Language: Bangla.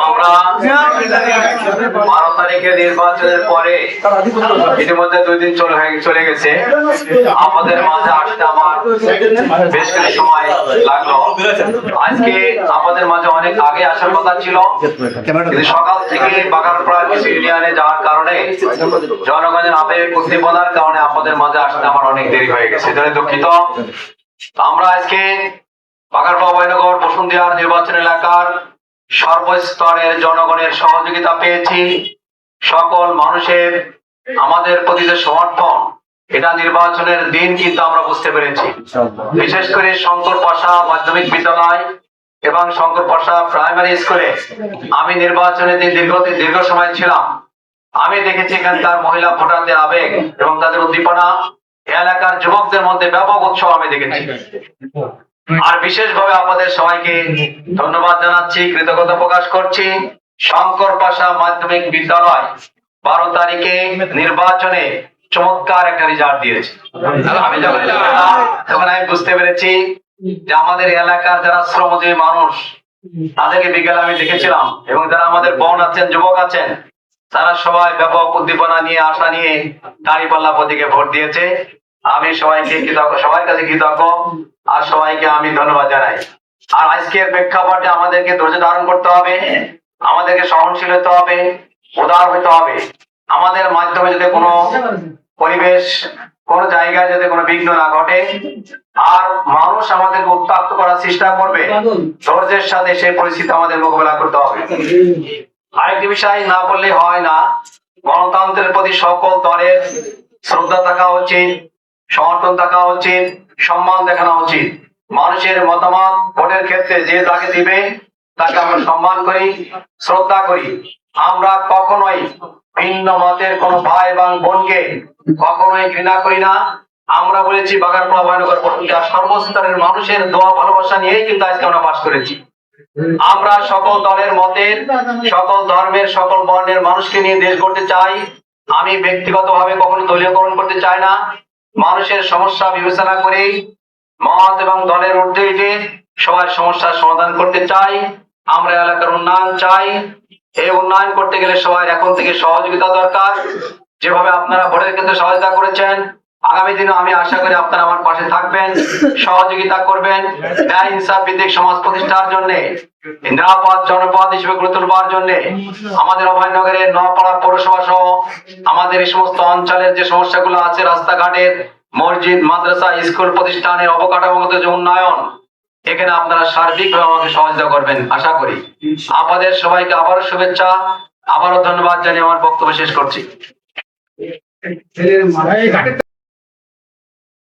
আমরা 12 তারিখে নির্বাচনের পরে ইতিমধ্যে 2 দিন চলে গেছে। আমাদের মাঝে আসতে আমার বেশ কিছু সময় লাগলো। আজকে আমাদের মাঝে অনেক আগে আসার কথা ছিল, কিন্তু সকাল থেকে বাগানপাড়া কিছু ইউনিয়নে যাওয়ার কারণে জনগণের আবেগ উদ্দীপনার কারণে আপনাদের মাঝে আসতে আমার অনেক দেরি হয়ে গেছে, এজন্য দুঃখিত। আমরা আজকে বাগানপাড়া ময়নগর বসুন্ধিয়ার নির্বাচন এলাকার সর্বস্তরের জনগণের সহযোগিতা পেয়েছি। সকল মানুষের আমাদের প্রতি যে সমর্থন, এটা নির্বাচনের দিন কিন্তু আমরা বুঝতে পেরেছি। বিশেষ করে শঙ্কর পাশা মাধ্যমিক বিদ্যালয় এবং শঙ্কর পাশা প্রাইমারি স্কুলে আমি নির্বাচনের দিন দীর্ঘ সময় ছিলাম। আমি দেখেছি এখানকার মহিলা ভোটারদের আবেগ এবং তাদের উদ্দীপনা, এলাকার যুবকদের মধ্যে ব্যাপক উৎসাহ আমি দেখেছি। আর বিশেষভাবে আপনাদের সবাইকে ধন্যবাদ জানাচ্ছি, কৃতজ্ঞতা প্রকাশ করছি। শঙ্কর পাশা মাধ্যমিক বিদ্যালয় 12 তারিখে নির্বাচনে চমৎকার একটা রেজাল্ট দিয়েছে। আমি তখন আমি বুঝতে পেরেছি যে আমাদের এলাকার যারা শ্রমজীবী মানুষ, তাদেরকে বিকেলে আমি দেখেছিলাম, এবং যারা আমাদের বোন আছেন, যুবক আছেন, তারা সবাই ব্যাপক উদ্দীপনা নিয়ে আশা নিয়ে দাঁড়িপাল্লা প্রতীকে ভোট দিয়েছে। আমি সবাইকে সবার কাছে কৃতজ্ঞ আর সবাইকে আমি ধন্যবাদ জানাই। আর আজকের প্রেক্ষাপটে আমাদেরকে ধৈর্য ধারণ করতে হবে, আমাদেরকে সহনশীল হতে হবে, উদার হতে হবে। আমাদের মাধ্যমে যদি কোনো পরিবেশ, কোন জায়গায় যদি কোনো বিঘ্ন না ঘটে আর মানুষ আমাদেরকে উত্ত্যক্ত করার চেষ্টা করবে, ধৈর্যের সাথে সেই পরিস্থিতি আমাদের মোকাবেলা করতে হবে। আরেকটি বিষয় না বললে হয় না, গণতন্ত্রের প্রতি সকল দলের শ্রদ্ধা থাকা উচিত, সমর্থন থাকা উচিত, সম্মান দেখানো উচিত। মানুষের মতামত ভোটের ক্ষেত্রে যে যাকে দিবে তাকে আমরা সম্মান করি, শ্রদ্ধা করি। আমরা কখনোই ভিন্ন মতের কোন ভাই এবং বোনকে কখনোই ঘৃণা করি না। আমরা বলেছি বাগানপাড়া ময়নগর বসুন্ধিয়া সর্বস্তরের মানুষের দোয়া ভালোবাসা নিয়েই কিন্তু আজকে আমরা বাস করেছি। আমরা সকল দলের মতের, সকল ধর্মের, সকল বর্ণের মানুষকে নিয়ে দেশ গড়তে চাই। আমি ব্যক্তিগতভাবে কখনো দলীয়করণ করতে চাই না। মানুষের সমস্যা বিবেচনা করে মত এবং দলের ঊর্ধ্বে উঠে সবার সমস্যার সমাধান করতে চাই। আমরা এলাকার উন্নয়ন চাই। এই উন্নয়ন করতে গেলে সবাই এখন থেকে সহযোগিতা দরকার। যেভাবে আপনারা ভোটের ক্ষেত্রে সহযোগিতা করেছেন, আগামী দিনে আমি আশা করি আপনারা আমার পাশে থাকবেন, সহযোগিতা করবেন। ন্যায় ইনসাফ ভিত্তিক সমাজ প্রতিষ্ঠার জন্য, নিরাপদ জনপদ হিসেবে গড়ে তোলবার জন্য আমাদের অভয়নগরের নওপাড়া পৌরসভা সহ আমাদের এই সমস্ত অঞ্চলের যে সমস্যাগুলো আছে, রাস্তাঘাটের, মসজিদ, মাদ্রাসা, স্কুল প্রতিষ্ঠানের অবকাঠামোগত যে উন্নয়ন, এখানে আপনারা সার্বিকভাবে আমাকে সহযোগিতা করবেন আশা করি। আপনাদের সবাইকে আবারও শুভেচ্ছা, আবারও ধন্যবাদ জানিয়ে আমার বক্তব্য শেষ করছি।